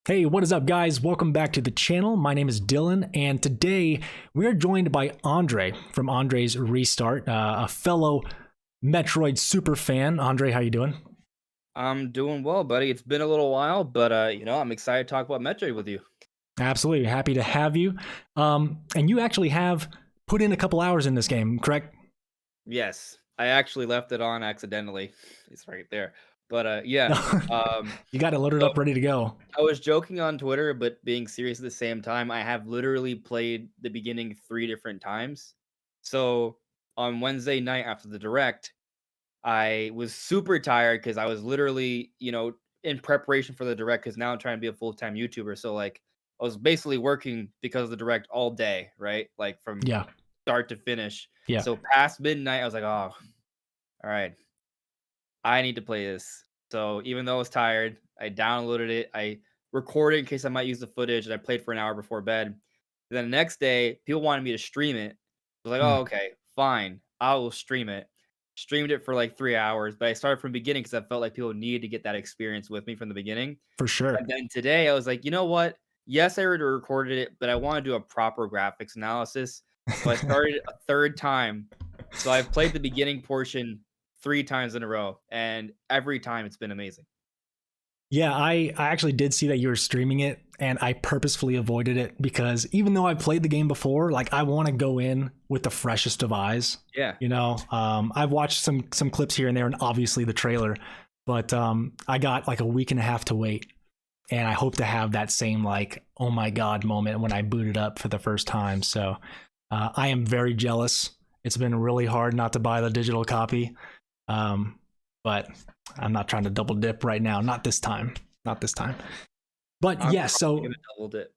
Hey, what is up, guys? Welcome back to the channel. My name is Dylan, and today we are joined by Andre from Andre's Restart, a fellow Metroid super fan. Andre, how you doing? I'm doing well, buddy. It's been a little while, but I'm excited to talk about Metroid with you. Absolutely happy to have you. And you actually have put in a couple hours in this game, correct? Yes, I actually left it on accidentally. It's right there. But yeah. Um, You got it loaded so up, ready to go. I was joking on Twitter, but being serious at the same time. I have literally played the beginning 3 different times. So on Wednesday night after the direct, I was super tired because I was literally, in preparation for the direct because now I'm trying to be a full-time YouTuber. So like I was basically working because of the direct all day, right? Like from Yeah, start to finish. yeah, So past midnight, I was like, oh, all right, I need to play this. So even though I was tired, I downloaded it. I recorded in case I might use the footage, and I played for an hour before bed. And then the next day, people wanted me to stream it. I was like, mm, oh, okay, fine. I will stream it. Streamed it for like 3 hours, but I started from the beginning because I felt like people needed to get that experience with me from the beginning. for sure. And then today I was like, you know what? Yes, I already recorded it, but I want to do a proper graphics analysis. So I started a third time. So I've played the beginning portion 3 times in a row, and every time it's been amazing. Yeah, I actually did see that you were streaming it, and I purposefully avoided it because even though I played the game before, like I want to go in with the freshest of eyes. Yeah. I've watched some clips here and there, and obviously the trailer, but I got like a week and a half to wait, and I hope to have that same like oh my god moment when I boot it up for the first time. So I am very jealous. It's been really hard not to buy the digital copy. But I'm not trying to double dip right now. Not this time. Not this time. But I'm yes, probably so gonna double dip.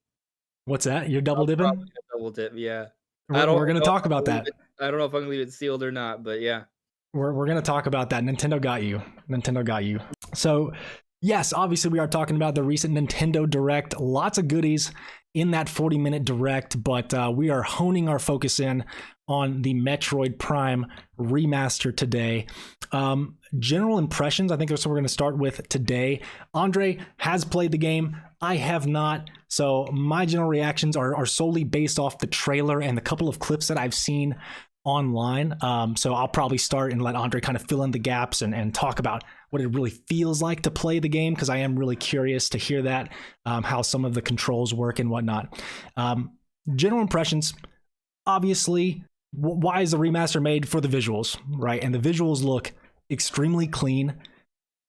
what's that? You're double I'm probably dipping? gonna double dip, yeah. I We're, don't we're going to know if talk I'm about gonna leave that. it I don't know if I'm gonna leave it sealed or not, but yeah. We're going to talk about that. Nintendo got you. Nintendo got you. So, yes, obviously, we are talking about the recent Nintendo Direct. Lots of goodies in that 40-minute Direct, but we are honing our focus in on the Metroid Prime remaster today. General impressions, I think that's what we're going to start with today. Andre has played the game. I have not. So my general reactions are solely based off the trailer and the couple of clips that I've seen online. So I'll probably start and let Andre kind of fill in the gaps and talk about what it really feels like to play the game, because I am really curious to hear that, how some of the controls work and whatnot. General impressions, obviously, why is the remaster made? For the visuals, right? And the visuals look extremely clean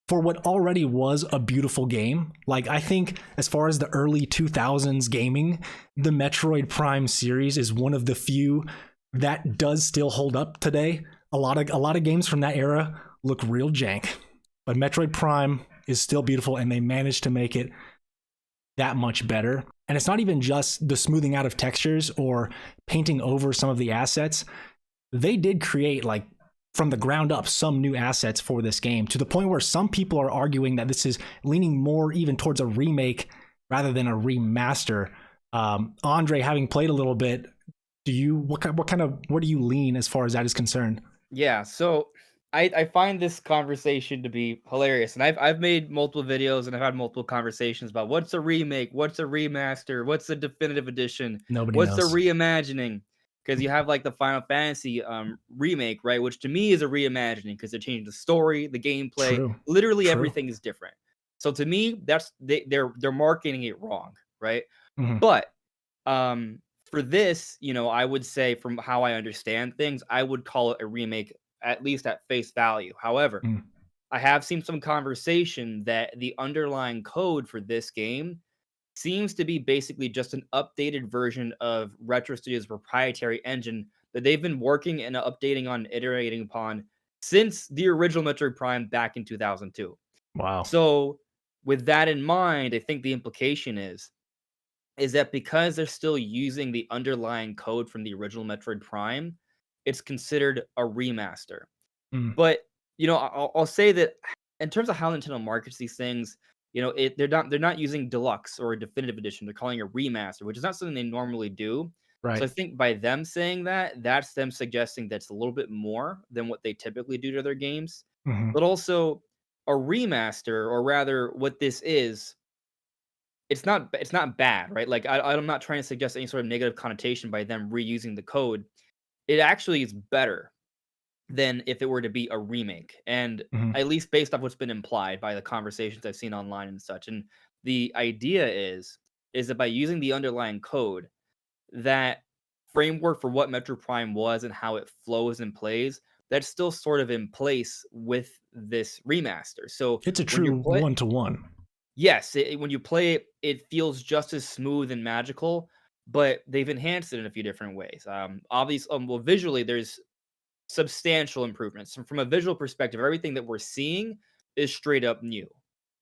for what already was a beautiful game. Like, I think as far as the early 2000s gaming, the Metroid Prime series is one of the few that does still hold up today. A lot of games from that era look real jank, but Metroid Prime is still beautiful, and they managed to make it that much better. And it's not even just the smoothing out of textures or painting over some of the assets. They did create, like, from the ground up, some new assets for this game, to the point where some people are arguing that this is leaning more even towards a remake rather than a remaster. Andre, having played a little bit, do you what do you lean as far as that is concerned? Yeah, so I find this conversation to be hilarious, and I've made multiple videos and I've had multiple conversations about what's a remake, what's a remaster, what's a definitive edition, Nobody what's a knows. reimagining. Because you have like the Final Fantasy remake, right? Which to me is a reimagining because they're changing the story, the gameplay, True. literally True. everything is different. So to me, they're marketing it wrong, right? Hmm. But for this, I would say from how I understand things, I would call it a remake at least at face value. However, Mm. I have seen some conversation that the underlying code for this game seems to be basically just an updated version of Retro Studios' proprietary engine that they've been working and updating on, iterating upon since the original Metroid Prime back in 2002. Wow. So, with that in mind, I think the implication is that because they're still using the underlying code from the original Metroid Prime, it's considered a remaster. Mm. But, I'll say that in terms of how Nintendo markets these things, they're not using deluxe or a definitive edition. They're calling it a remaster, which is not something they normally do. So Right. I think by them saying that, that's them suggesting that's a little bit more than what they typically do to their games. Hmm. But also a remaster, or rather what this is it's not bad, right? Like I'm not trying to suggest any sort of negative connotation by them reusing the code. It actually is better than if it were to be a remake, and Mhm. at least based off what's been implied by the conversations I've seen online and such. And the idea is that by using the underlying code, that framework for what Metroid Prime was and how it flows and plays, that's still sort of in place with this remaster. So It's a when you true play, one to one. yes, when you play it, it feels just as smooth and magical, but they've enhanced it in a few different ways. Obviously, well, visually, there's substantial improvements. From a visual perspective, everything that we're seeing is straight up new,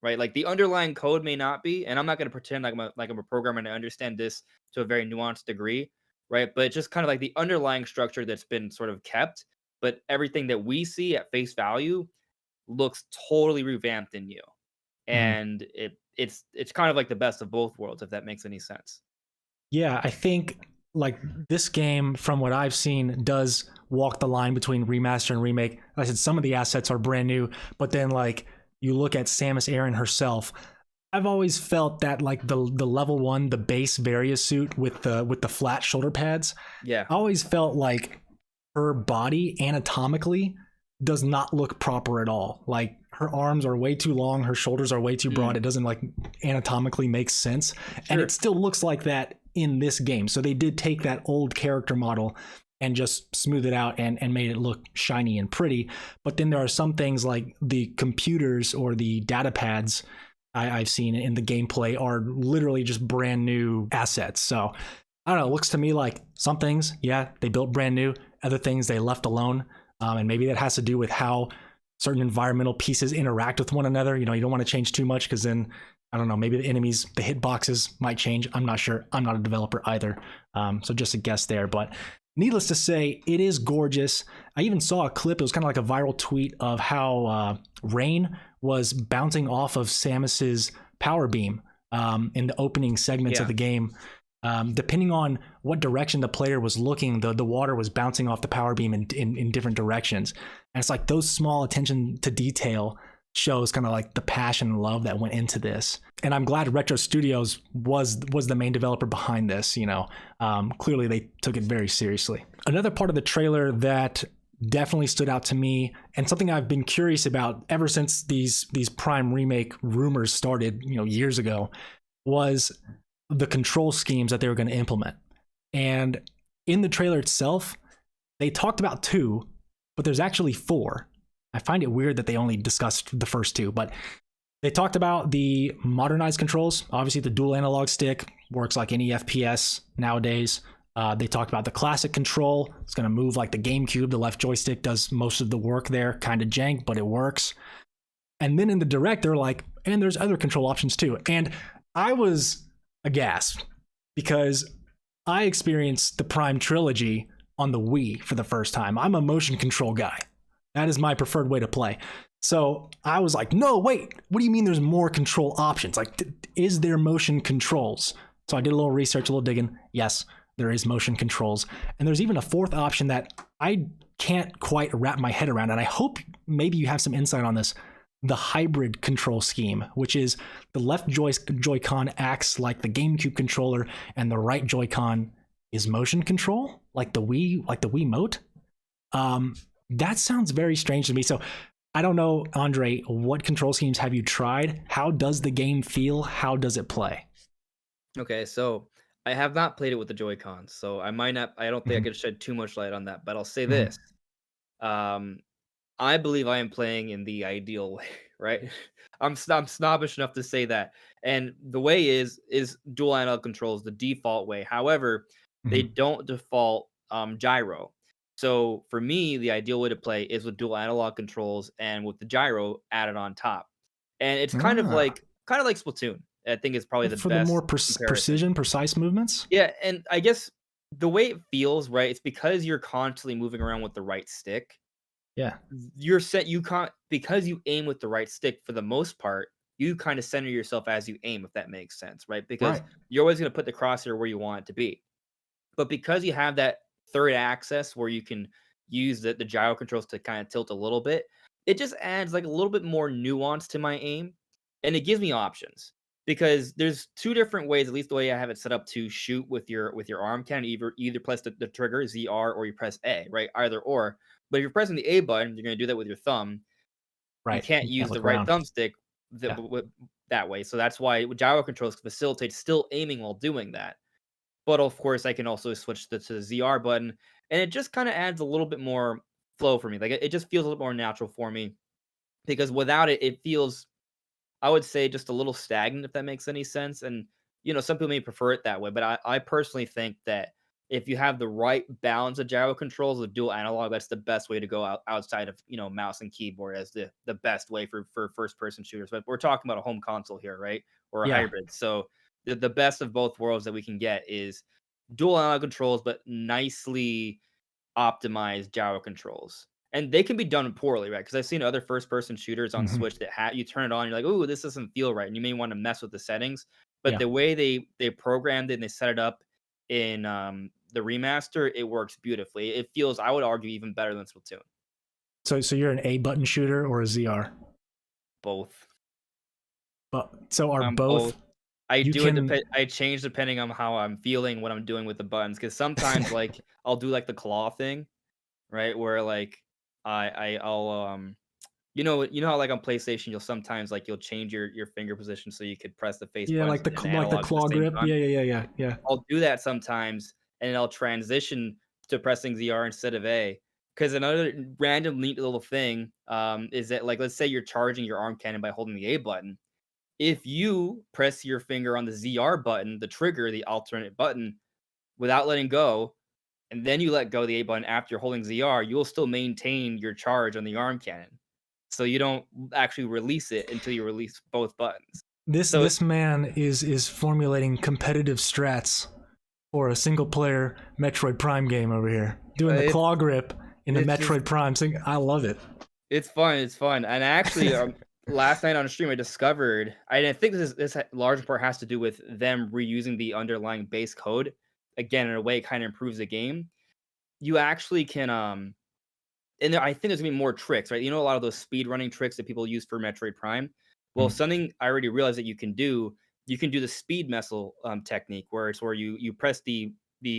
right? Like the underlying code may not be, and I'm not going to pretend like I'm a programmer and I understand this to a very nuanced degree, right? But it's just kind of like the underlying structure that's been sort of kept, but everything that we see at face value looks totally revamped and new, Mhm. and it's kind of like the best of both worlds, if that makes any sense. Yeah, I think like this game, from what I've seen, does walk the line between remaster and remake. Like I said, some of the assets are brand new, but then like you look at Samus Aran herself. I've always felt that like the level one, the base Varia suit with the flat shoulder pads, Yeah. I always felt like her body anatomically does not look proper at all. Like her arms are way too long, her shoulders are way too broad. Mm, It doesn't like anatomically make sense. And it sure. still looks like that in this game. So they did take that old character model and just smooth it out and made it look shiny and pretty. But then there are some things like the computers or the data pads I've seen in the gameplay are literally just brand new assets. So I don't know. It looks to me like some things, yeah, they built brand new. Other things they left alone, and maybe that has to do with how certain environmental pieces interact with one another. You know, you don't want to change too much because then I don't know. Maybe the enemies, the hitboxes might change. I'm not sure. I'm not a developer either, so just a guess there. But needless to say, it is gorgeous. I even saw a clip. It was kind of like a viral tweet of how Rain was bouncing off of Samus's power beam in the opening segments of Yeah. the game. Depending on what direction the player was looking, the water was bouncing off the power beam in different directions. And it's like those small attention to detail shows kind of like the passion and love that went into this. And I'm glad Retro Studios was the main developer behind this. You know, clearly they took it very seriously. Another part of the trailer that definitely stood out to me, and something I've been curious about ever since these Prime remake rumors started, you know, years ago, was the control schemes that they were going to implement. And in the trailer itself, they talked about two, but there's actually four. I find it weird that they only discussed the first two, but they talked about the modernized controls. Obviously, the dual analog stick works like any FPS nowadays. They talked about the classic control. It's going to move like the GameCube. The left joystick does most of the work there. Kind of jank, but it works. And then in the direct, they're like, and there's other control options too. And I was aghast because I experienced the Prime trilogy on the Wii for the first time. I'm a motion control guy. That is my preferred way to play. So I was like, no, wait, what do you mean there's more control options? Like, is there motion controls? So I did a little research, a little digging. Yes, there is motion controls. And there's even a fourth option that I can't quite wrap my head around. And I hope maybe you have some insight on this: the hybrid control scheme, which is the left Joy-Con acts like the GameCube controller, and the right Joy-Con is motion control, like the Wiimote. Um, that sounds very strange to me. So I don't know, Andre, what control schemes have you tried? How does the game feel? How does it play? Okay, so I have not played it with the Joy Cons, so I don't think I Mm-hmm. could shed too much light on that, but I'll say Mm-hmm. this. Um, I believe I am playing in the ideal way, right? I'm snobbish enough to say that. And the way is dual analog controls the default way. However, they Mm-hmm. don't default gyro. So for me, the ideal way to play is with dual analog controls and with the gyro added on top. And it's Ah, kind of like Splatoon. I think it's probably the for the more best comparison. precision, precise movements. Yeah, and I guess the way it feels, right, it's because you're constantly moving around with the right stick. Yeah. You're set you can't because you aim with the right stick for the most part, you kind of center yourself as you aim, if that makes sense, right? Because Right. you're always going to put the crosshair where you want it to be. But because you have that third axis where you can use the gyro controls to kind of tilt a little bit, it just adds like a little bit more nuance to my aim, and it gives me options. because there's two different ways, at least the way I have it set up, to shoot with your arm cannon. Either press the trigger ZR or you press A, right? Either or. But if you're pressing the A button, you're gonna do that with your thumb. You Right. can't You can't use the look right around. thumbstick Yeah. that way. So that's why gyro controls facilitate still aiming while doing that. But of course, I can also switch to the ZR button, and it just kind of adds a little bit more flow for me. Like it just feels a little more natural for me because without it, it feels, I would say, just a little stagnant, if that makes any sense. And some people may prefer it that way, but I personally think that if you have the right balance of gyro controls with dual analog, that's the best way to go outside of mouse and keyboard as the best way for first person shooters. But we're talking about a home console here, right? Or a Yeah. hybrid. So the best of both worlds that we can get is dual analog controls, but nicely optimized gyro controls. And they can be done poorly, right? Because I've seen other first-person shooters on Hmm. Switch that you turn it on, you're like, "Ooh, this doesn't feel right," and you may want to mess with the settings. But Yeah. the way they programmed it and they set it up in the remaster, it works beautifully. It feels, I would argue, even better than Splatoon. So you're an A button shooter or a ZR? Both. But so are Both. both? I You do it can. depend. I change depending on how I'm feeling, what I'm doing with the buttons. Because sometimes, like, I'll do like the claw thing, right? Where like I'll you know how, like, on PlayStation, you'll sometimes, like, you'll change your finger position so you could press the face Yeah, buttons like and the analog at the claw same grip. time? Yeah, yeah, yeah, yeah, yeah. I'll do that sometimes, and I'll transition to pressing ZR instead of A. Because another random neat little thing, is that, like, let's say you're charging your arm cannon by holding the A button. If you press your finger on the ZR button, the trigger, the alternate button, without letting go, and then you let go of the A button after you're holding ZR, you'll still maintain your charge on the arm cannon. So you don't actually release it until you release both buttons. So This man is formulating competitive strats for a single player Metroid Prime game over here. Doing the it's claw grip in the it's just Metroid Prime thing. I love it. it's fun. It's fun. And actually, last night on stream, I discovered, I think this large part has to do with them reusing the underlying base code. Again, in a way, it kind of improves the game. You actually can and I think there's gonna be more tricks, right? You know, a lot of those speed running tricks that people use for Metroid Prime. Well, Mm. something I already realized that you can do the speed missile technique, where it's where you press the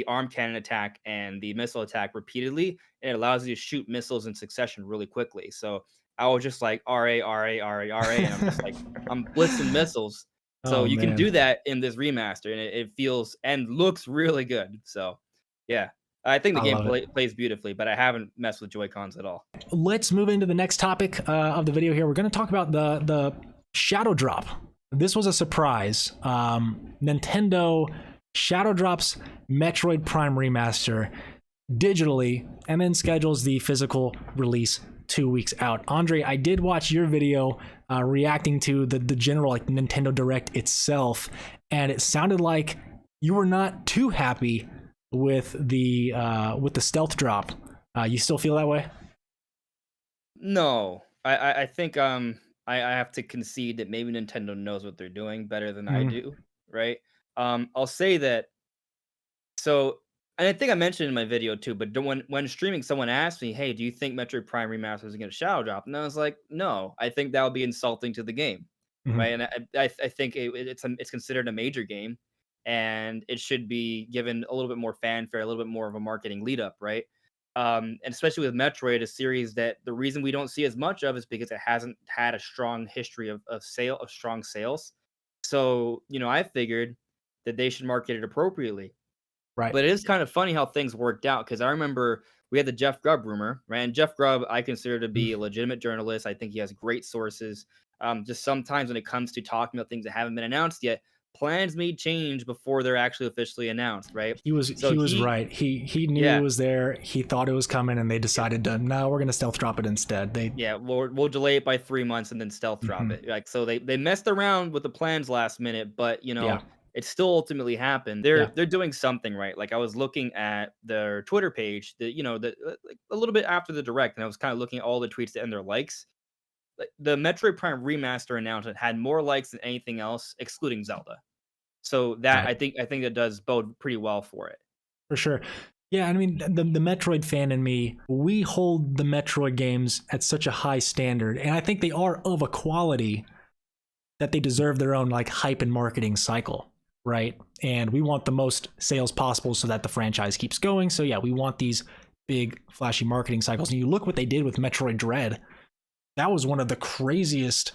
arm cannon attack and the missile attack repeatedly, and it allows you to shoot missiles in succession really quickly. So I was just like RA, RA, RA, RA, and I'm just like I'm blitzing missiles. So Oh you can do man, that in this remaster, and it feels and looks really good. So yeah, I think the I game love it. plays beautifully, but I haven't messed with Joy Cons at all. Let's move into the next topic of the video here. We're going to talk about the Shadow Drop. This was a surprise. Nintendo Shadow Drops Metroid Prime Remaster digitally and then schedules the physical release 2 weeks out. Andre, I did watch your video reacting to the general like Nintendo Direct itself, and it sounded like you were not too happy with the stealth drop. You still feel that way? No, I think I have to concede that maybe Nintendo knows what they're doing better than I Mm-hmm. do, right? I'll say that. So, and I think I mentioned in my video too, but when streaming, someone asked me, "Hey, do you think Metroid Prime Remaster is going to shadow drop?" And I was like, "No, I think that would be insulting to the game, right?" Mm-hmm. And I think it's considered a major game, and it should be given a little bit more fanfare, a little bit more of a marketing lead up, right? And especially with Metroid, a series that the reason we don't see as much of is because it hasn't had a strong history of strong sales. So I figured that they should market it appropriately, Right. but it is kind of funny how things worked out because I remember we had the Jeff Grubb rumor, right? And Jeff Grubb, I consider to be a legitimate journalist. I think he has great sources. Just sometimes when it comes to talking about things that haven't been announced yet, plans may change before they're actually officially announced, right? So He was right. He knew it yeah, was there. He thought it was coming, and they decided to no, we're gonna stealth drop it instead. They yeah, we'll delay it by 3 months and then stealth drop Mhm. it. Like so, they messed around with the plans last minute, but Yeah, it still ultimately happened. yeah, They're doing something right. Like I was looking at their Twitter page, like a little bit after the direct, and I was kind of looking at all the tweets and their likes. Like the Metroid Prime Remaster announcement had more likes than anything else, excluding Zelda. So that right, I think that does bode pretty well for it. for sure. Yeah, I mean the Metroid fan in me, we hold the Metroid games at such a high standard, and I think they are of a quality that they deserve their own like hype and marketing cycle, right? And we want the most sales possible so that the franchise keeps going. So yeah, we want these big flashy marketing cycles. And you look what they did with Metroid Dread. That was one of the craziest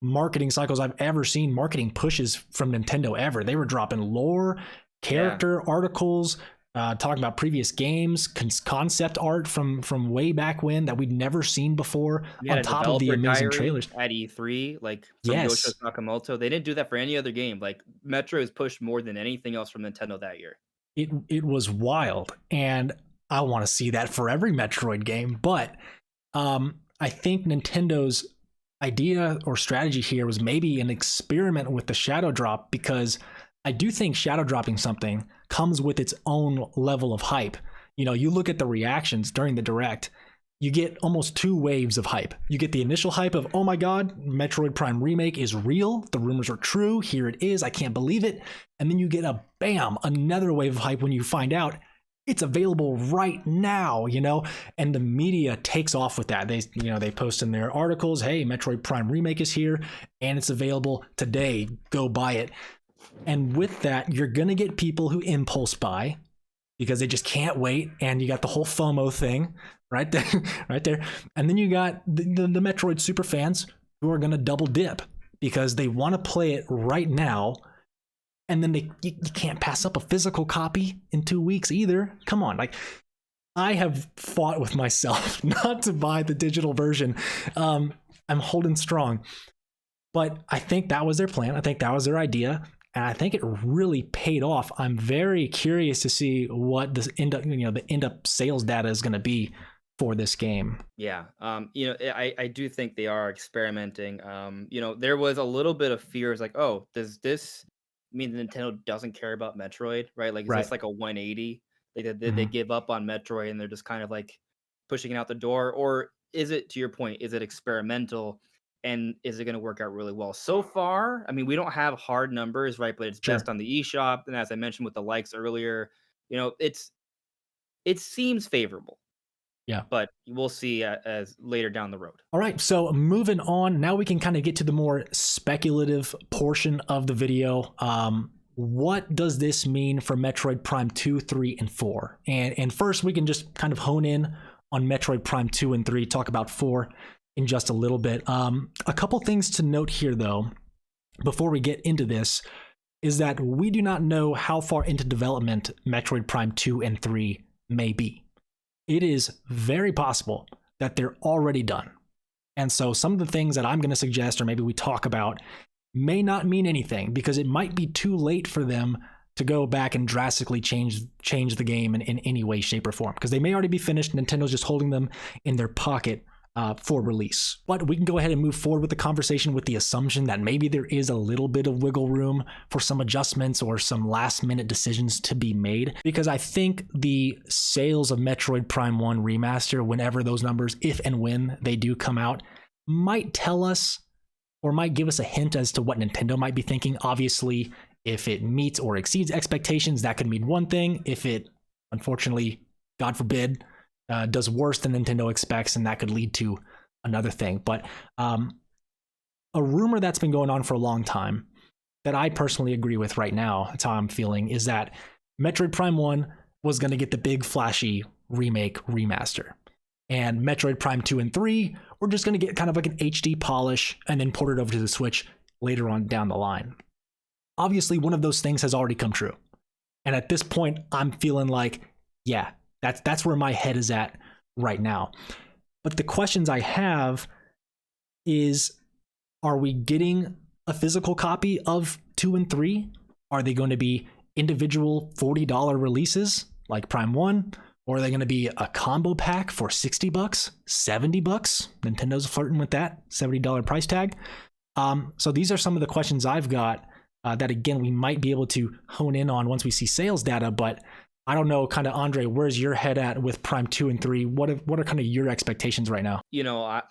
marketing cycles I've ever seen, marketing pushes from Nintendo ever. They were dropping lore, Yeah. character articles, talking about previous games, concept art from way back when that we'd never seen before, We had on a top of the developer amazing diary trailers. at E3, like, from Yoshio Yes, Sakamoto. They didn't do that for any other game. Like, Metro is pushed more than anything else from Nintendo that year. it was wild, and I want to see that for every Metroid game. But I think Nintendo's idea or strategy here was maybe an experiment with the shadow drop, because I do think shadow dropping something comes with its own level of hype. You know, you look at the reactions during the direct, you get almost two waves of hype. You get the initial hype of, oh my God, Metroid Prime Remake is real. The rumors are true. Here it is. I can't believe it. And then you get a bam, another wave of hype when you find out it's available right now, you know, and the media takes off with that. They post in their articles, hey, Metroid Prime Remake is here and it's available today. Go buy it. And with that, you're going to get people who impulse buy because they just can't wait. And you got the whole FOMO thing right there, right there. And then you got the Metroid super fans who are going to double dip because they want to play it right now. And then you can't pass up a physical copy in 2 weeks either. Come on, like, I have fought with myself not to buy the digital version. I'm holding strong, but I think that was their plan. I think that was their idea, and I think it really paid off. I'm very curious to see what this the end up sales data is going to be for this game. Yeah. I do think they are experimenting. There was a little bit of fears like, oh, does this mean Nintendo doesn't care about Metroid, right? Like, is Right. this like a 180? Like, did they Mm-hmm. give up on Metroid and they're just kind of like pushing it out the door? Or is it, to your point, is it experimental and is it going to work out really well? So far, I mean, we don't have hard numbers, right? But it's Sure. best on the eShop. And as I mentioned with the likes earlier, it seems favorable, Yeah. but we'll see as later down the road. All right, so moving on, now we can kind of get to the more speculative portion of the video. What does this mean for Metroid Prime 2, 3, and 4? And first, we can just kind of hone in on Metroid Prime 2 and 3, talk about 4 in just a little bit. A couple things to note here, though, before we get into this, is that we do not know how far into development Metroid Prime 2 and 3 may be. It is very possible that they're already done. And so some of the things that I'm going to suggest, or maybe we talk about, may not mean anything because it might be too late for them to go back and drastically change the game in any way, shape, or form, because they may already be finished. Nintendo's just holding them in their pocket for release. But we can go ahead and move forward with the conversation with the assumption that maybe there is a little bit of wiggle room for some adjustments or some last minute decisions to be made, because I think the sales of Metroid Prime 1 Remaster, whenever those numbers, if and when they do come out, might tell us or might give us a hint as to what Nintendo might be thinking. Obviously, if it meets or exceeds expectations, that could mean one thing. If it, unfortunately, God forbid, does worse than Nintendo expects, and that could lead to another thing. But a rumor that's been going on for a long time that I personally agree with right now, that's how I'm feeling, is that Metroid Prime 1 was going to get the big flashy remake remaster. And Metroid Prime 2 and 3 were just going to get kind of like an HD polish and then port it over to the Switch later on down the line. Obviously, one of those things has already come true. And at this point, I'm feeling like, yeah, that's where my head is at right now. But the questions I have is, are we getting a physical copy of 2 and 3? Are they going to be individual $40 releases like Prime 1? Or are they going to be a combo pack for $60, $70? Nintendo's flirting with that $70 price tag. So these are some of the questions I've got that, again, we might be able to hone in on once we see sales data. But I don't know, kind of, Andre, where's your head at with Prime 2 and 3? What are kind of your expectations right now?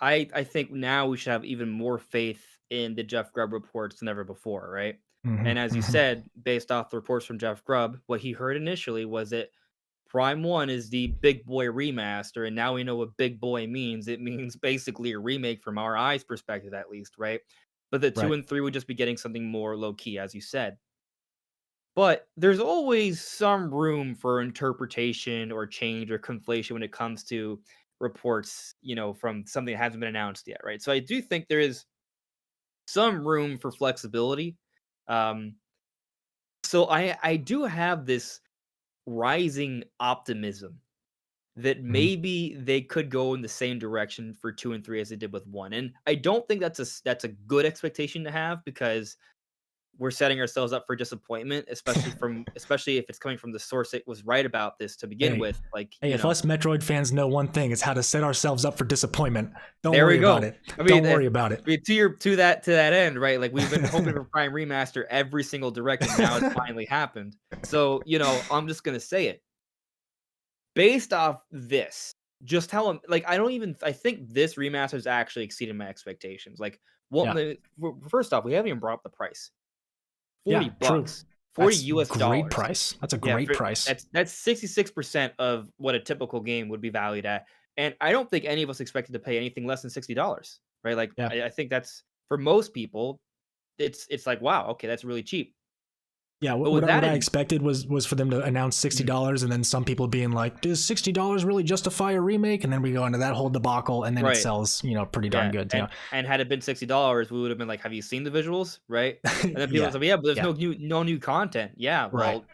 I think now we should have even more faith in the Jeff Grubb reports than ever before, right? Mm-hmm, And as you mm-hmm. said, based off the reports from Jeff Grubb, what he heard initially was that Prime 1 is the big boy remaster, and now we know what big boy means. It means basically a remake from our eyes perspective, at least, right? but the 2 Right. and 3 would just be getting something more low key, as you said. But there's always some room for interpretation or change or conflation when it comes to reports, from something that hasn't been announced yet, right? So I do think there is some room for flexibility. Um, so I do have this rising optimism that Mhm. maybe they could go in the same direction for 2 and 3 as they did with 1. And I don't think that's a good expectation to have because we're setting ourselves up for disappointment, especially if it's coming from the source that was right about this to begin Hey, with. Like, hey, if us Metroid fans know one thing, it's how to set ourselves up for disappointment. Don't there we worry about go. it. I mean, Don't if, worry about it. I mean to that end, right? Like we've been hoping for Prime Remaster every single direct, and now it's finally happened. So, I'm just gonna say it. Based off this, just how like I think this remaster is actually exceeding my expectations. Like, what Yeah. the first off, we haven't even brought up the price. 40 Yeah, true. bucks. 40 That's US great dollars. price. That's a Yeah, great price. that's 66% of what a typical game would be valued at. And I don't think any of us expected to pay anything less than $60, right? Like Yeah. I think that's for most people, it's like, wow, okay, that's really cheap. Yeah, But what with what that I in expected was for them to announce Mhm. $60 and then some people being like, "Does $60 really justify a remake?" And then we go into that whole debacle, and then it Right. sells, pretty darn Yeah, good. and had it been $60, we would have been like, "Have you seen the visuals?" Right? And then people Yeah, say, "Yeah, but there's yeah, no new content." Yeah, right. well,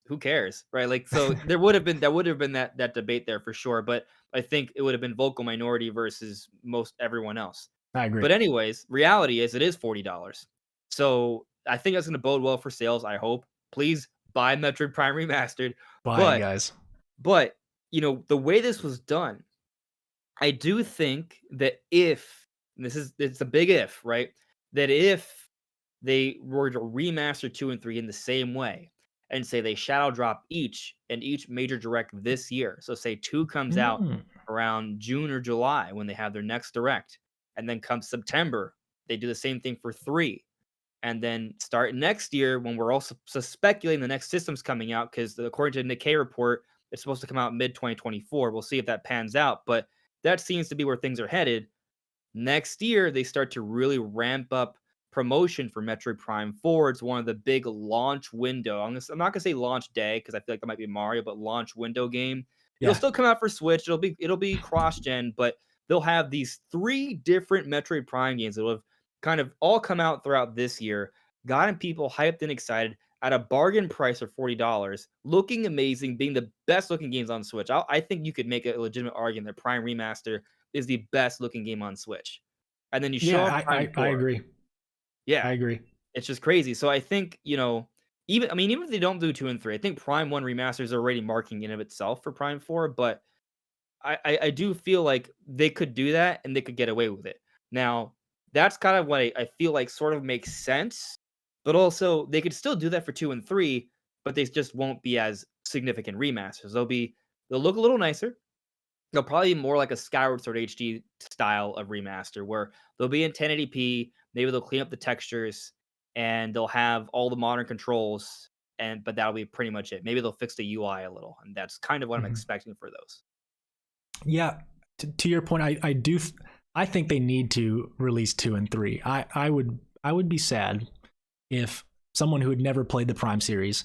who cares, right? Like, so there would have been that debate there for sure, but I think it would have been vocal minority versus most everyone else. I agree. But anyways, reality is it is $40. So, I think that's gonna bode well for sales, I hope. Please buy Metroid Prime Remastered, Bye, but guys. but, the way this was done, I do think that if and it's a big if, right? That if they were to remaster 2 and 3 in the same way and say they shadow drop each and each major direct this year. So say 2 comes out Mm, around June or July when they have their next direct, and then come September, they do the same thing for 3. And then start next year when we're also speculating the next system's coming out because according to the Nikkei report, it's supposed to come out mid 2024. We'll see if that pans out, but that seems to be where things are headed. Next year, they start to really ramp up promotion for Metroid Prime 4. It's one of the big launch window. I'm not gonna say launch day because I feel like that might be Mario, but launch window game. It'll yeah, still come out for Switch. It'll be cross gen, but they'll have these 3 different Metroid Prime games that will have kind of all come out throughout this year, gotten people hyped and excited at a bargain price of $40, looking amazing, being the best looking games on Switch. I think you could make a legitimate argument that Prime Remaster is the best looking game on Switch. And then you show yeah. off I, Prime I, I 4. agree. Yeah, I agree. it's just crazy. So I think, even if they don't do 2 and 3, I think Prime 1 Remaster is already marking in of itself for Prime 4, but I do feel like they could do that and they could get away with it. Now, that's kind of what I feel like sort of makes sense, but also they could still do that for 2 and 3, but they just won't be as significant remasters. They'll look a little nicer. They'll probably be more like a Skyward Sword HD style of remaster where they'll be in 1080p, maybe they'll clean up the textures, and they'll have all the modern controls, but that'll be pretty much it. Maybe they'll fix the UI a little, and that's kind of what I'm Mhm. expecting for those. Yeah, to your point, I think they need to release 2 and 3. I would be sad if someone who had never played the Prime series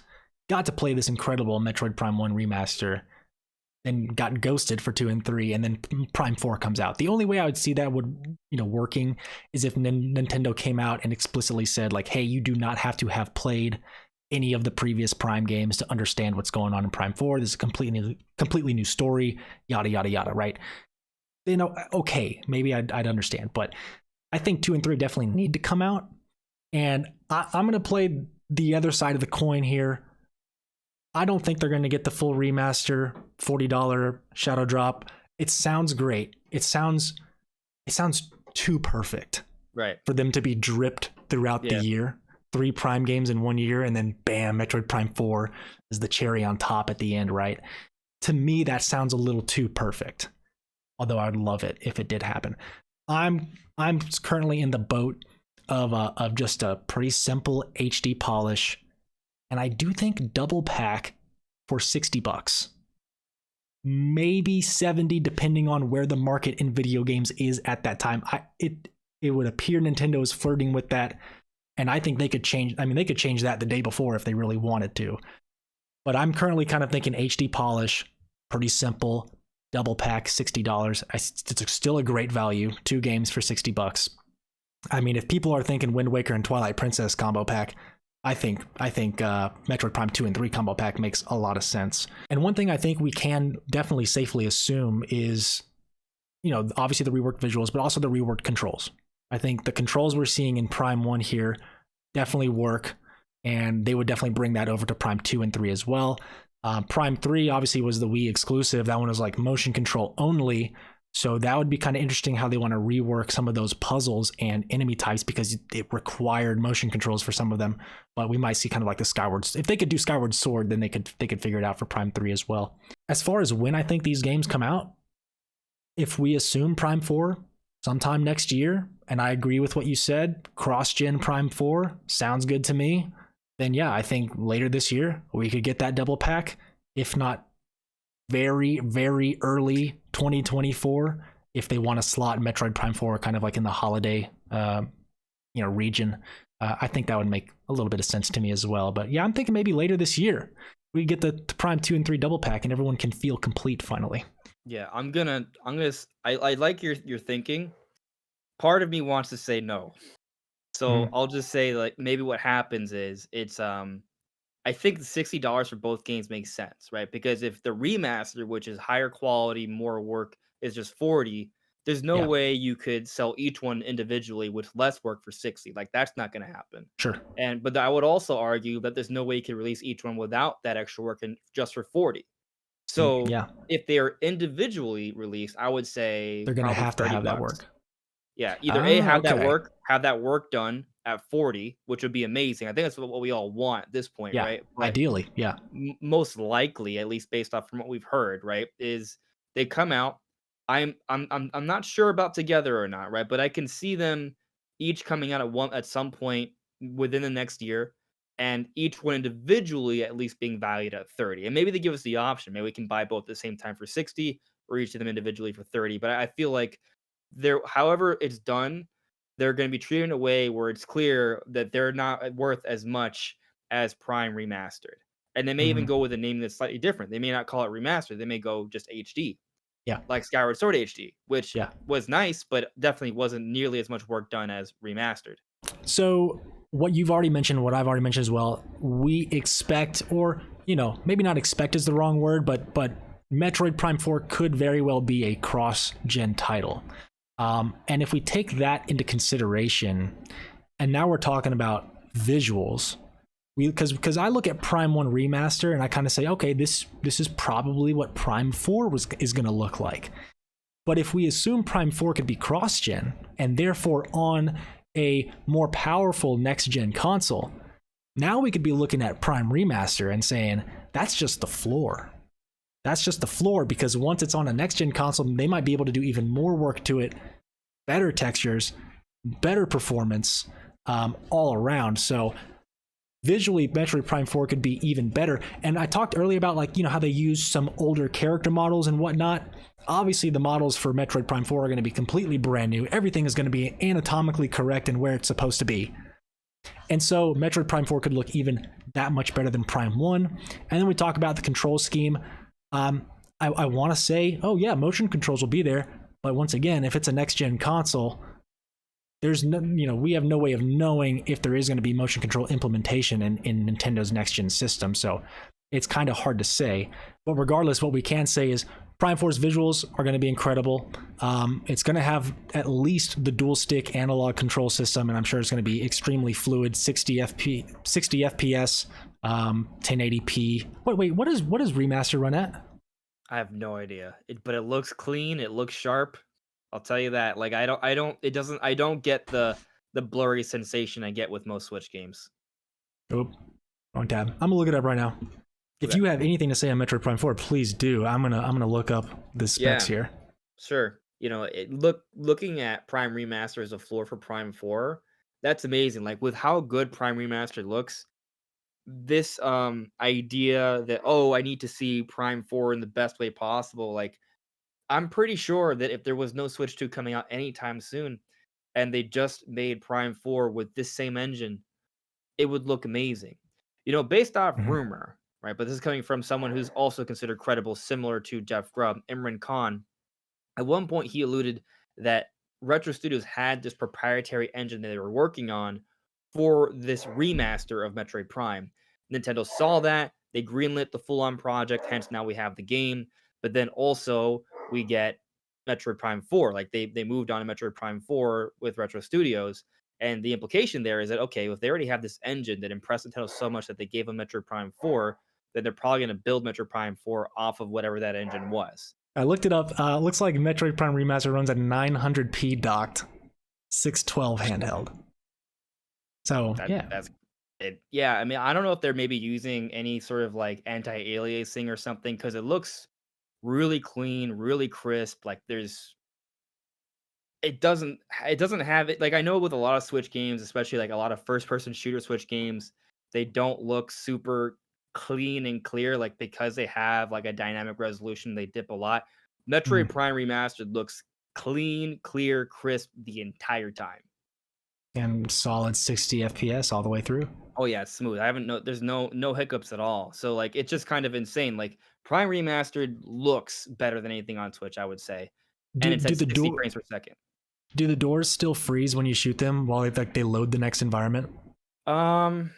got to play this incredible Metroid Prime 1 remaster and got ghosted for 2 and 3, and then Prime 4 comes out. The only way I would see that would, working is if Nintendo came out and explicitly said, like, hey, you do not have to have played any of the previous Prime games to understand what's going on in Prime 4. This is a completely new story, yada, yada, yada, right? Okay, maybe I'd understand. But I think 2 and 3 definitely need to come out. And I'm going to play the other side of the coin here. I don't think they're going to get the full remaster, $40 shadow drop. It sounds great. It sounds too perfect Right. for them to be dripped throughout the Yeah. year. 3 Prime games in 1 year, and then bam, Metroid Prime 4 is the cherry on top at the end, right? To me, that sounds a little too perfect. Although I'd love it if it did happen. I'm currently in the boat of just a pretty simple HD polish, and I do think double pack for $60, maybe 70, depending on where the market in video games is at that time. it would appear Nintendo is flirting with that, and I think they could change. I mean, they could change that the day before if they really wanted to. But I'm currently kind of thinking HD polish, pretty simple, double pack, $60. It's still a great value. 2 games for $60. I mean, if people are thinking Wind Waker and Twilight Princess combo pack, I think Metroid Prime 2 and 3 combo pack makes a lot of sense. And one thing I think we can definitely safely assume is, obviously the reworked visuals, but also the reworked controls. I think the controls we're seeing in Prime 1 here definitely work, and they would definitely bring that over to Prime 2 and 3 as well. Prime 3 obviously was the Wii exclusive. That one was like motion control only. So that would be kind of interesting how they want to rework some of those puzzles and enemy types, because it required motion controls for some of them. But we might see kind of like the Skyward. If they could do Skyward Sword, then they could figure it out for Prime 3 as well. As far as when I think these games come out, if we assume Prime 4 sometime next year, and I agree with what you said, cross-gen Prime 4 sounds good to me, then yeah, I think later this year we could get that double pack, if not very, very early 2024, if they want to slot Metroid Prime 4 kind of like in the holiday region. I think that would make a little bit of sense to me as well. But yeah, I'm thinking maybe later this year we get the Prime 2 and 3 double pack and everyone can feel complete finally. Yeah, I like your thinking. Part of me wants to say no. So I'll just say, like, maybe what happens is I think the $60 for both games makes sense, right? Because if the remaster, which is higher quality, more work, is just 40, there's no Yeah, way you could sell each one individually with less work for 60. Like, that's not going to happen. sure. But I would also argue that there's no way you could release each one without that extra work and just for 40. So Yeah, if they are individually released, I would say they're going to probably have to 30 have that bucks. work. Yeah, either A, Ah, okay. have that work done at 40, which would be amazing. I think that's what we all want at this point, Yeah, right? But ideally, yeah. most likely, at least based off from what we've heard, right, is they come out. I'm not sure about together or not, right? But I can see them each coming out at some point within the next year, and each one individually at least being valued at 30. And maybe they give us the option. Maybe we can buy both at the same time for 60, or each of them individually for 30. But I feel like however it's done, they're going to be treated in a way where it's clear that they're not worth as much as Prime Remastered. And they may even Mhm. go with a name that's slightly different. They may not call it Remastered. They may go just HD, Yeah, like Skyward Sword HD, which yeah. was nice, but definitely wasn't nearly as much work done as Remastered. So what you've already mentioned, what I've already mentioned as well, we expect, or maybe not expect is the wrong word, but Metroid Prime 4 could very well be a cross-gen title. And if we take that into consideration, and now we're talking about visuals, because I look at Prime 1 Remaster and I kind of say, okay, this is probably what Prime 4 is going to look like. But if we assume Prime 4 could be cross-gen and therefore on a more powerful next-gen console, now we could be looking at Prime Remaster and saying, that's just the floor. That's just the floor, because once it's on a next-gen console, they might be able to do even more work to it, better textures, better performance, all around. So visually, Metroid Prime 4 could be even better. And I talked earlier about how they use some older character models and whatnot. Obviously, the models for Metroid Prime 4 are going to be completely brand new. Everything is going to be anatomically correct and where it's supposed to be. And so Metroid Prime 4 could look even that much better than Prime 1. And then we talk about the control scheme. I want to say, oh yeah, motion controls will be there. But once again, if it's a next-gen console, there's no, we have no way of knowing if there is going to be motion control implementation in Nintendo's next-gen system. So it's kind of hard to say. But regardless, what we can say is Prime 4's visuals are going to be incredible. It's going to have at least the dual stick analog control system, and I'm sure it's going to be extremely fluid, 60 FPS, 1080p. Wait, what does Remaster run at? I have no idea. But it looks clean. It looks sharp. I'll tell you that. Like, I don't get the blurry sensation I get with most Switch games. Oh, wrong tab. I'm gonna look it up right now. If Okay. you have anything to say on Metroid Prime 4, please do. I'm gonna look up the specs Yeah. here. Sure. Looking at Prime Remaster as a floor for Prime 4, that's amazing. Like, with how good Prime Remaster looks, this idea that, oh, I need to see Prime 4 in the best way possible, like, I'm pretty sure that if there was no Switch 2 coming out anytime soon, and they just made Prime 4 with this same engine, it would look amazing. Based off Mhm. rumor, right? But this is coming from someone who's also considered credible, similar to Jeff Grubb, Imran Khan. At one point, he alluded that Retro Studios had this proprietary engine that they were working on for this remaster of Metroid Prime. Nintendo saw that, they greenlit the full-on project, hence now we have the game. But then also we get Metroid Prime 4. Like they moved on to Metroid Prime 4 with Retro Studios. And the implication there is that okay, if they already have this engine that impressed Nintendo so much that they gave them Metroid Prime 4, then they're probably going to build Metroid Prime 4 off of whatever that engine was. I looked it up. Looks like Metroid Prime Remaster runs at 900p docked, 612 handheld. So yeah, That's it. Yeah, I mean, I don't know if they're maybe using any sort of like anti-aliasing or something because it looks really clean, really crisp. Like it doesn't have it. Like I know with a lot of Switch games, especially like a lot of first-person shooter Switch games, they don't look super clean and clear. Like because they have like a dynamic resolution, they dip a lot. Metroid mm. Prime Remastered looks clean, clear, crisp the entire time. And solid 60 FPS all the way through. Oh yeah, it's smooth. I haven't there's no hiccups at all. So like it's just kind of insane. Like Prime Remastered looks better than anything on Switch, I would say. And Do it's do at the 60 door frames per second. do the doors still freeze when you shoot them while they load the next environment? Um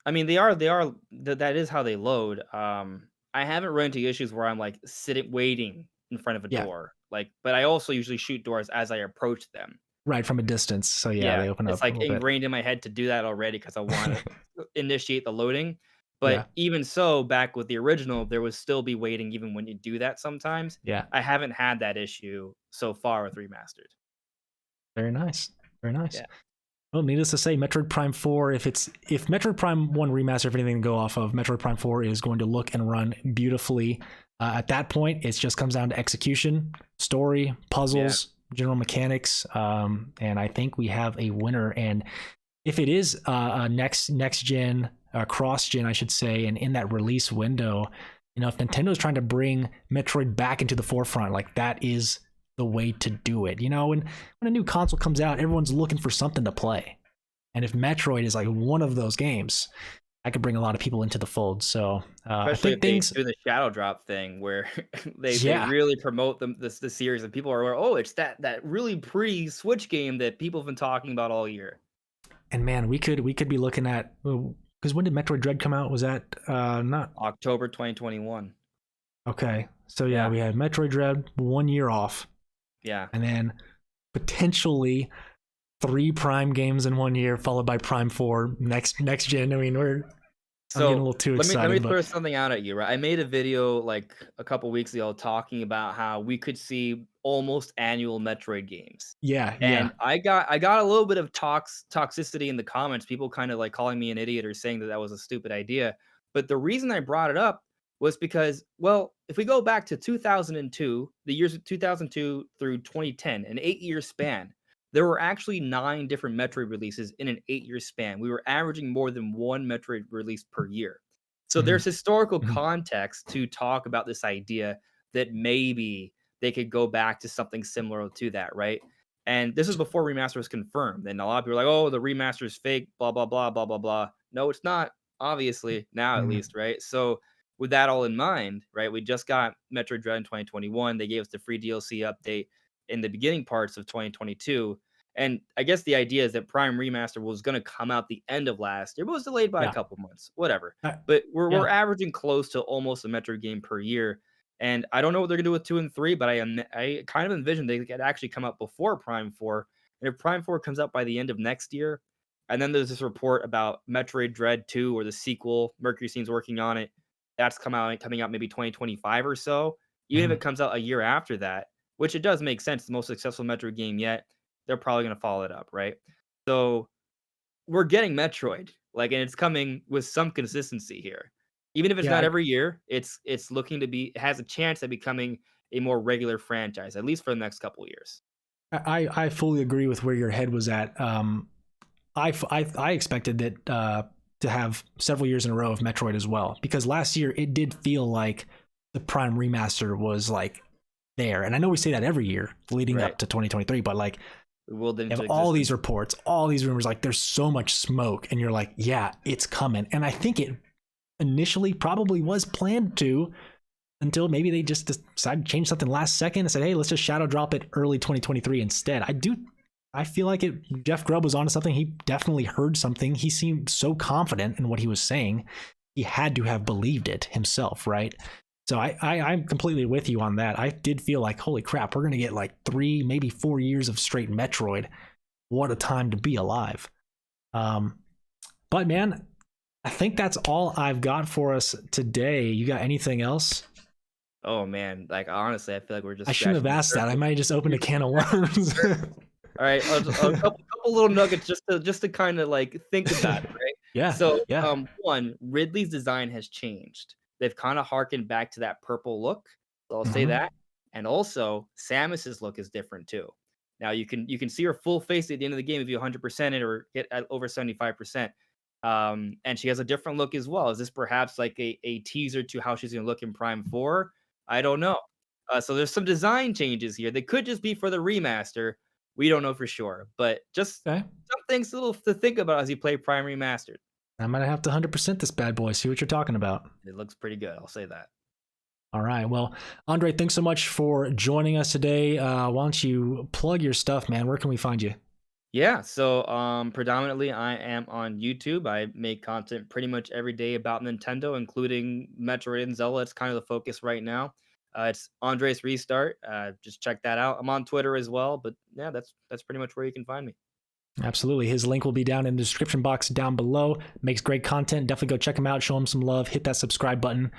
I mean that is how they load. I haven't run into issues where I'm like sitting waiting in front of a Yeah, door. Like but I also usually shoot doors as I approach them. right from a distance. So yeah, Yeah, they open it's, up a like, little bit. ingrained in my head to do that already because I wanna initiate the loading, but Yeah, even so, back with the original, there would still be waiting even when you do that sometimes. yeah. I haven't had that issue so far with Remastered. Very nice. Very nice. Yeah, Well, needless to say, Metroid Prime 4, if Metroid Prime 1 remaster, if anything to go off of, Metroid Prime 4 is going to look and run beautifully. At that point, it just comes down to execution, story, yeah, puzzles, general mechanics, and I think we have a winner. And if it is a next gen, cross gen, I should say, and in that release window, if Nintendo's trying to bring Metroid back into the forefront, like that is the way to do it. When a new console comes out, everyone's looking for something to play, and if Metroid is like one of those games, I could bring a lot of people into the fold. So I especially think if they things, do the shadow drop thing where they yeah. really promote the series and people are, "Oh, it's that really pretty Switch game that people have been talking about all year." And man, we could be looking at, because when did Metroid Dread come out? Was that not October 2021. okay? So yeah, Yeah, we had Metroid Dread 1 year off, yeah. and then potentially 3 Prime games in 1 year, followed by Prime 4 next gen. I mean, I'm getting a So little too let me excited, but throw something out at you, right? I made a video like a couple weeks ago talking about how we could see almost annual Metroid games. yeah, yeah. And I got a little bit of toxicity in the comments, people kind of like calling me an idiot or saying that that was a stupid idea. But the reason I brought it up was because, well, if we go back to 2002, the years of 2002 through 2010, an 8-year span, there were actually 9 different Metroid releases in an 8-year span. We were averaging more than 1 Metroid release per year. So Hmm. there's historical Hmm. context to talk about this idea that maybe they could go back to something similar to that, right? And this is before remaster was confirmed. And a lot of people are like, "Oh, the remaster is fake, blah blah blah blah blah blah." No, it's not. Obviously, now at Hmm. least, right? So with that all in mind, right? We just got Metroid Dread in 2021. They gave us the free DLC update in the beginning parts of 2022. And I guess the idea is that Prime Remaster was going to come out the end of last year, but was delayed by a Yeah, couple months, whatever. uh, But we're yeah. averaging close to almost a Metroid game per year. And I don't know what they're gonna do with 2 and 3, but I kind of envision they could actually come out before Prime 4. And if Prime 4 comes out by the end of next year, and then there's this report about Metroid Dread 2 or the sequel, Mercury Steam's working on it. That's coming out maybe 2025 or so. Even if Hmm. it comes out a year after that, which it does make sense, the most successful Metroid game yet, they're probably gonna follow it up, right? So we're getting Metroid, like, and it's coming with some consistency here. Even if it's Yeah, not every year, it's looking to be it has a chance at becoming a more regular franchise, at least for the next couple of years. I fully agree with where your head was at. I expected that to have several years in a row of Metroid as well, because last year it did feel like the Prime Remaster was like there, and I know we say that every year leading Right. up to 2023, but like We willed it You into have all these existence. reports, all these rumors, like there's so much smoke, and you're like, yeah, it's coming. And I think it initially probably was planned to, until maybe they just decided to change something last second and said, hey, let's just shadow drop it early 2023 instead. I feel like Jeff Grubb was onto something. He definitely heard something. He seemed so confident in what he was saying. He had to have believed it himself, right? So I'm completely with you on that. I did feel like, holy crap, we're going to get like 3, maybe 4 years of straight Metroid. What a time to be alive. But man, I think that's all I've got for us today. You got anything else? Oh man, like honestly, I feel like we're just I shouldn't have scratching the asked that. I surface. might have just opened a can of worms. All right, a couple little nuggets just to kind of like think about it, right? Yeah, So, yeah. one, Ridley's design has changed. They've kind of harkened back to that purple look. So I'll say Mm-hmm. that. And also, Samus's look is different too. Now you can see her full face at the end of the game if you 100% it or get at over 75%. And she has a different look as well. Is this perhaps like a teaser to how she's going to look in Prime 4? I don't know. So there's some design changes here. They could just be for the remaster. We don't know for sure, but just Okay. some things little to think about as you play Prime Remastered. I'm going to have to 100% this bad boy, see what you're talking about. It looks pretty good, I'll say that. All right. Well, Andre, thanks so much for joining us today. Why don't you plug your stuff, man? Where can we find you? Yeah, so predominantly I am on YouTube. I make content pretty much every day about Nintendo, including Metroid and Zelda. It's kind of the focus right now. It's Andres Restart. Just check that out. I'm on Twitter as well, but yeah, that's pretty much where you can find me. Absolutely. His link will be down in the description box down below. Makes great content. Definitely go check him out. Show him some love. Hit that subscribe button.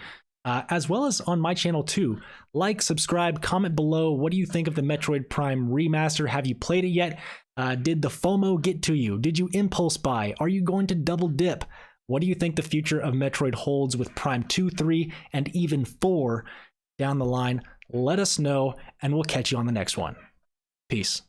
As well as on my channel too. Like, subscribe, comment below. What do you think of the Metroid Prime remaster? Have you played it yet? Did the FOMO get to you? Did you impulse buy? Are you going to double dip? What do you think the future of Metroid holds with Prime 2, 3, and even 4 down the line? Let us know, and we'll catch you on the next one. Peace.